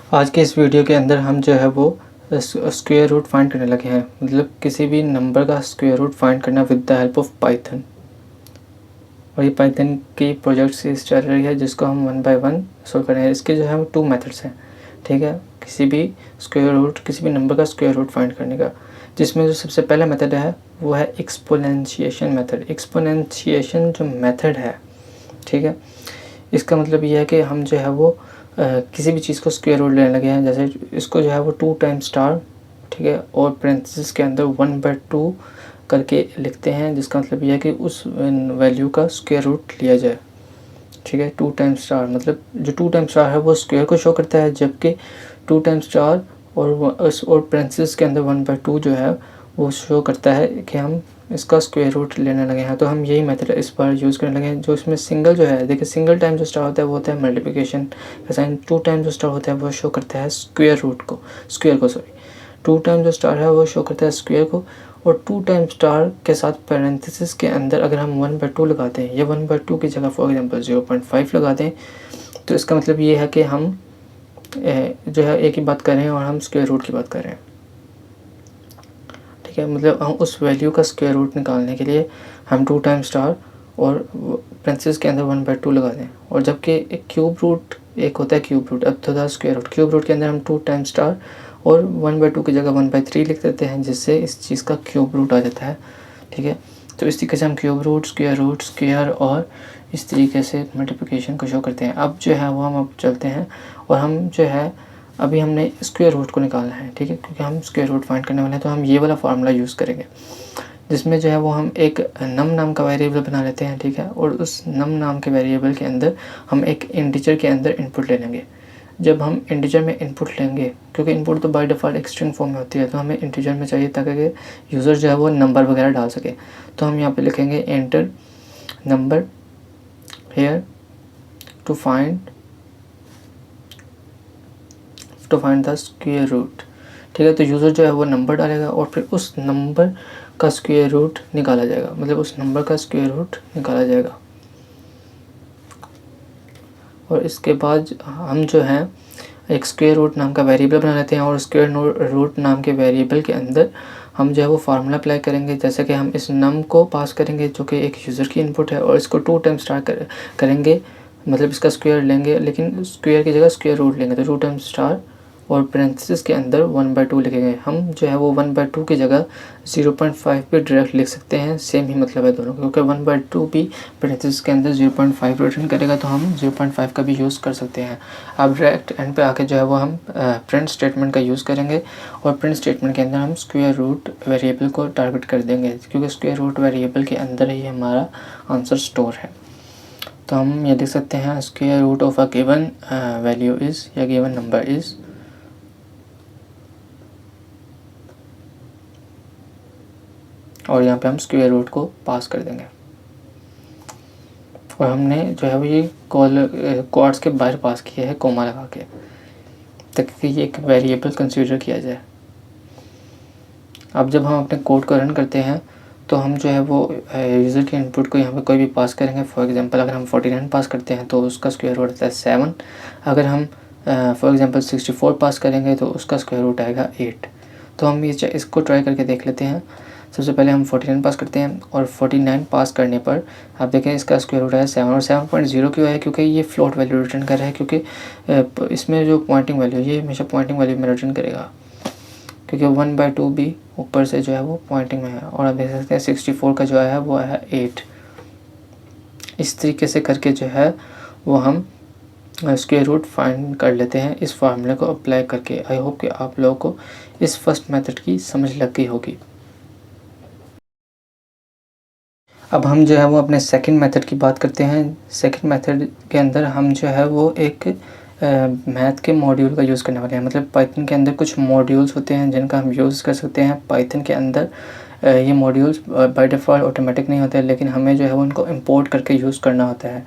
आज के इस वीडियो के अंदर हम जो है वो स्क्वायर रूट फाइंड करने लगे हैं, मतलब किसी भी नंबर का स्क्वायर रूट फाइंड करना with the help of Python. और ये पाइथन की प्रोजेक्ट सीरीज चल रही है जिसको हम वन बाय वन सोल्व कर रहे हैं। इसके जो है वो 2 मेथड्स हैं, ठीक है, किसी भी स्क्वायर रूट, किसी भी नंबर का स्क्वायर रूट फाइंड करने का। जिसमें जो सबसे पहला मेथड है वो है एक्सपोनेंशिएशन मेथड। एक्सपोनेंशिएशन जो मेथड है, ठीक है, इसका मतलब ये है कि हम जो है वो किसी भी चीज़ को स्क्वायर रूट लेने लगे हैं। जैसे इसको जो है वो 2 टाइम्स स्टार, ठीक है, और पेरेंथेसिस के अंदर 1/2 करके लिखते हैं, जिसका मतलब ये है कि उस वैल्यू का स्क्वायर रूट लिया जाए, ठीक है। 2 टाइम्स स्टार मतलब जो 2 टाइम्स स्टार है वो स्क्वायर को शो करता है, जबकि 2 टाइम्स स्टार और पेरेंथेसिस के अंदर 1/2 जो है वो शो करता है कि हम इसका स्क्वायर रूट लेने लगे हैं। तो हम यही मेथड इस बार यूज़ करने लगे हैं। जो इसमें सिंगल जो है, देखिए सिंगल टाइम जो स्टार होता है वो होता है मल्टीप्लिकेशन का साइन। 2 टाइम जो स्टार होता है वो शो करता है स्क्वायर को सॉरी 2 टाइम जो स्टार है वो शो करता है स्क्वायर को। और 2 टाइम स्टार के साथ पैरेंथेसिस के अंदर अगर हम 1/2 लगाते हैं या 1/2 की जगह फॉर एग्जांपल 0.5 लगा दें, तो इसका मतलब ये है कि हम जो है एक ही बात कर रहे हैं और हम स्क्वायर रूट की बात कर रहे हैं, ठीक है। मतलब हम उस वैल्यू का स्क्वायर रूट निकालने के लिए हम 2 टाइम स्टार और पेरेंथेसिस के अंदर 1/2 लगा दें। और जबकि एक क्यूब रूट, एक होता है क्यूब रूट, अब तो स्क्वायर रूट। क्यूब रूट के अंदर हम 2 टाइम स्टार और 1/2 की जगह 1/3 लिख देते हैं, जिससे इस चीज़ का क्यूब रूट आ जाता है, ठीक है। तो इस तरीके से हम क्यूब रूट, स्क्वायर और इस तरीके से मल्टीप्लिकेशन को शो करते हैं। अब जो है वो हम अब चलते हैं और हम जो है अभी हमने स्क्वायर रूट को निकालना है, ठीक है, क्योंकि हम स्क्वायर रूट फाइंड करने वाले हैं। तो हम ये वाला फार्मूला यूज़ करेंगे, जिसमें जो है वो हम एक नम नाम का वेरिएबल बना लेते हैं, ठीक है। और उस नम नाम के वेरिएबल के अंदर हम एक इंटीजर के अंदर इनपुट ले लेंगे। जब हम इंटीजर में इनपुट लेंगे, क्योंकि इनपुट तो बाय डिफ़ॉल्ट एक स्ट्रिंग फॉर्म में होती है, तो हमें इंटीजर में चाहिए ताकि यूज़र जो है वो नंबर वगैरह डाल सके। तो हम यहाँ पे लिखेंगे enter number here to find the square root, ठीक है। तो यूज़र जो है वो नंबर डालेगा और फिर उस नंबर का स्क्वायर रूट निकाला जाएगा, मतलब उस नंबर का स्क्वायर रूट निकाला जाएगा। और इसके बाद हम जो है एक स्क्वायर रूट नाम का वेरिएबल बना लेते हैं और स्क्वायर रूट नाम के वेरिएबल के अंदर हम जो है वो फार्मूला अप्लाई करेंगे। जैसे कि हम इस नम को पास करेंगे जो कि एक यूज़र की इनपुट है, और इसको 2 टाइम्स स्टार करेंगे, मतलब इसका स्क्वायर लेंगे, लेकिन स्क्वायर की जगह स्क्वायर रूट लेंगे। तो 2 टाइम्स स्टार और पेरेंथेसिस के अंदर 1/2 लिखेंगे। हम जो है वो 1/2 की जगह 0.5 पे डायरेक्ट लिख सकते हैं, सेम ही मतलब है दोनों, क्योंकि 1/2 भी पेरेंथेसिस के अंदर 0.5 रिटर्न करेगा, तो हम 0.5 का भी यूज़ कर सकते हैं। अब डायरेक्ट एंड पे आके जो है वो हम प्रिंट स्टेटमेंट का यूज़ करेंगे, और प्रिंट स्टेटमेंट के अंदर हम स्क्वायर रूट वेरिएबल को टारगेट कर देंगे, क्योंकि स्क्वायर रूट वेरिएबल के अंदर ही हमारा आंसर स्टोर है। तो हम ये देख सकते हैं square root of a given value is या गिवन नंबर इज़, और यहाँ पे हम स्क्वायर रूट को पास कर देंगे। और हमने जो है वो ये क्वाड्स के बाहर पास किया है कोमा लगा के, ताकि ये एक वेरिएबल कंसीडर किया जाए। अब जब हम अपने कोड को रन करते हैं तो हम जो है वो यूज़र के इनपुट को यहाँ पे कोई भी पास करेंगे। फॉर एग्जांपल अगर हम 49 पास करते हैं तो उसका स्क्वायर रूट आता है 7। अगर हम फॉर एग्जांपल 64 पास करेंगे तो उसका स्क्वायर रूट आएगा 8। तो हम ये इसको ट्राई करके देख लेते हैं। सबसे पहले हम 49 पास करते हैं और 49 पास करने पर आप देखें इसका स्क्वायर रूट है 7। और 7.0 क्यों है? क्योंकि ये फ्लोट वैल्यू रिटर्न कर रहा है, क्योंकि इसमें जो पॉइंटिंग वैल्यू ये हमेशा पॉइंटिंग वैल्यू में रिटर्न करेगा, क्योंकि 1/2 भी ऊपर से जो है वो पॉइंटिंग में है। और आप देख सकते हैं 64 का जो है वो है 8। इस तरीके से करके जो है वो हम स्क्वायर रूट फाइंड कर लेते हैं इस फार्मूले को अप्लाई करके। आई होप कि आप लोगों को इस फर्स्ट मेथड की समझ लग गई होगी। अब हम जो है वो अपने सेकंड मेथड की बात करते हैं। सेकंड मेथड के अंदर हम जो है वो एक मैथ के मॉड्यूल का यूज़ करने वाले हैं। मतलब पाइथन के अंदर कुछ मॉड्यूल्स होते हैं जिनका हम यूज़ कर सकते हैं पाइथन के अंदर। ये मॉड्यूल्स बाय डिफ़ॉल्ट ऑटोमेटिक नहीं होते, लेकिन हमें जो है वो उनको इंपोर्ट करके यूज़ करना होता है।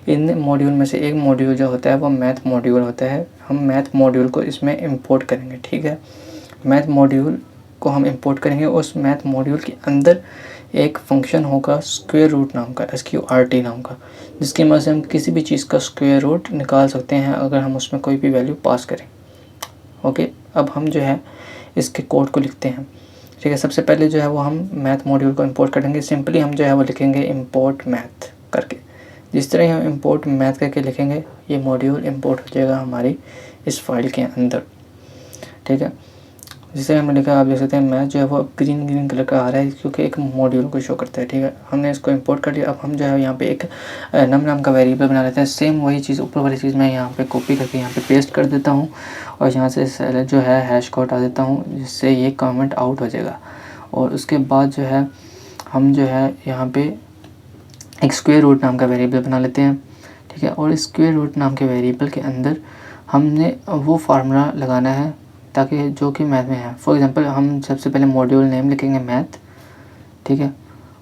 इन मॉड्यूल में से एक मॉड्यूल जो होता है वो मैथ मॉड्यूल होता है। हम मैथ मॉड्यूल को इसमें इंपोर्ट करेंगे, ठीक है। मैथ मॉड्यूल को हम इंपोर्ट करेंगे। उस मैथ मॉड्यूल के अंदर एक फंक्शन होगा स्क्वायर रूट नाम का, SQRT नाम का, जिसकी मदद से हम किसी भी चीज़ का स्क्वायर रूट निकाल सकते हैं अगर हम उसमें कोई भी वैल्यू पास करें। ओके, अब हम जो है इसके कोड को लिखते हैं। ठीक है, सबसे पहले जो है वो हम मैथ मॉड्यूल को इंपोर्ट करेंगे। सिंपली हम जो है वो लिखेंगे इंपोर्ट मैथ करके। जिस तरह हम इंपोर्ट मैथ करके लिखेंगे ये मॉड्यूल इंपोर्ट हो जाएगा हमारी इस फाइल के अंदर। ठीक है, जिसे हमने लिखा आप देख सकते हैं मैथ जो है वो ग्रीन कलर का आ रहा है क्योंकि एक मॉड्यूल को शो करता है। ठीक है, हमने इसको इंपोर्ट कर लिया। अब हम जो है यहाँ पे एक नम नाम का वेरिएबल बना लेते हैं। सेम वही चीज़ ऊपर वाली चीज़ मैं यहाँ पे कॉपी करके यहाँ पे पेस्ट कर देता हूँ और यहाँ से जो है हैश को हटा देता हूँ जिससे ये कमेंट आउट हो जाएगा। और उसके बाद जो है हम जो है यहाँ पे एक स्क्वायर रूट नाम का वेरिएबल बना लेते हैं। ठीक है, और स्क्वायर रूट नाम के वेरिएबल के अंदर हमने वो फार्मूला लगाना है ताकि जो कि मैथ में है। फॉर एग्जांपल हम सबसे पहले मॉड्यूल नेम लिखेंगे मैथ। ठीक है,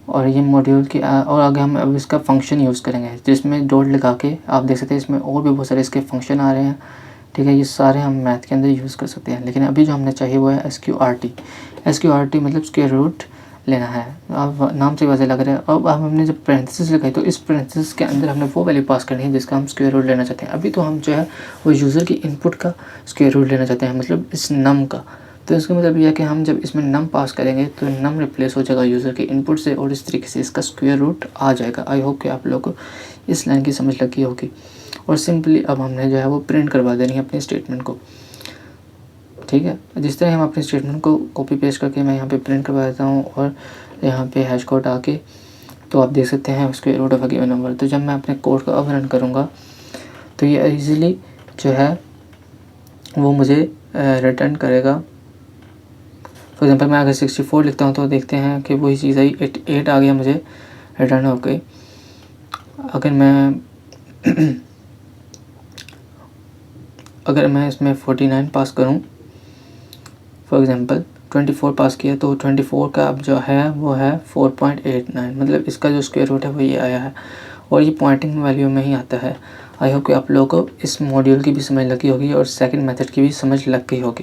और ये मॉड्यूल की और आगे हम अब इसका फंक्शन यूज़ करेंगे जिसमें डॉट लगा के आप देख सकते हैं इसमें और भी बहुत सारे इसके फंक्शन आ रहे हैं। ठीक है, ये सारे हम मैथ के अंदर यूज़ कर सकते हैं, लेकिन अभी जो हमने चाहिए वो है SQRT मतलब स्क्वायर रूट लेना है। अब नाम से वैसे लग रहा है। अब हमने जब पैरेंथेसिस लगाई तो इस पैरेंथेसिस के अंदर हमने वो वैल्यू पास करनी है जिसका हम स्क्वायर रूट लेना चाहते हैं। अभी तो हम जो है वो यूज़र की इनपुट का स्क्वायर रूट लेना चाहते हैं, मतलब इस नम का। तो इसका मतलब यह है कि हम जब इसमें नम पास करेंगे तो नम रिप्लेस हो जाएगा यूज़र के इनपुट से और इस तरीके से इसका स्क्वायर रूट आ जाएगा। आई होप कि आप लोग को इस लाइन की समझ लगी होगी। और सिंपली अब हमने जो है वो प्रिंट करवा देनी है अपनी स्टेटमेंट को। ठीक है, जिस तरह हम अपने स्टेटमेंट को कॉपी पेस्ट करके मैं यहाँ पे प्रिंट करवा देता हूँ और यहाँ पे हैश कोड आके तो आप देख सकते हैं square root of a given number. तो जब मैं अपने कोड को अब रन करूँगा तो ये इजीली जो है वो मुझे रिटर्न करेगा। फॉर एग्जांपल मैं अगर 64 लिखता हूँ तो देखते हैं कि वही चीज़ आई 8 आ गया मुझे रिटर्न हो गई। अगर मैं इसमें 49 पास करूं, फॉर एग्जांपल 24 पास किया तो 24 का अब जो है वो है 4.89, मतलब इसका जो स्क्वायर रूट है वो ये आया है और ये पॉइंटिंग वैल्यू में ही आता है। आई होप कि आप लोगों को इस मॉड्यूल की भी समझ लगी होगी और सेकंड मेथड की भी समझ लग गई होगी।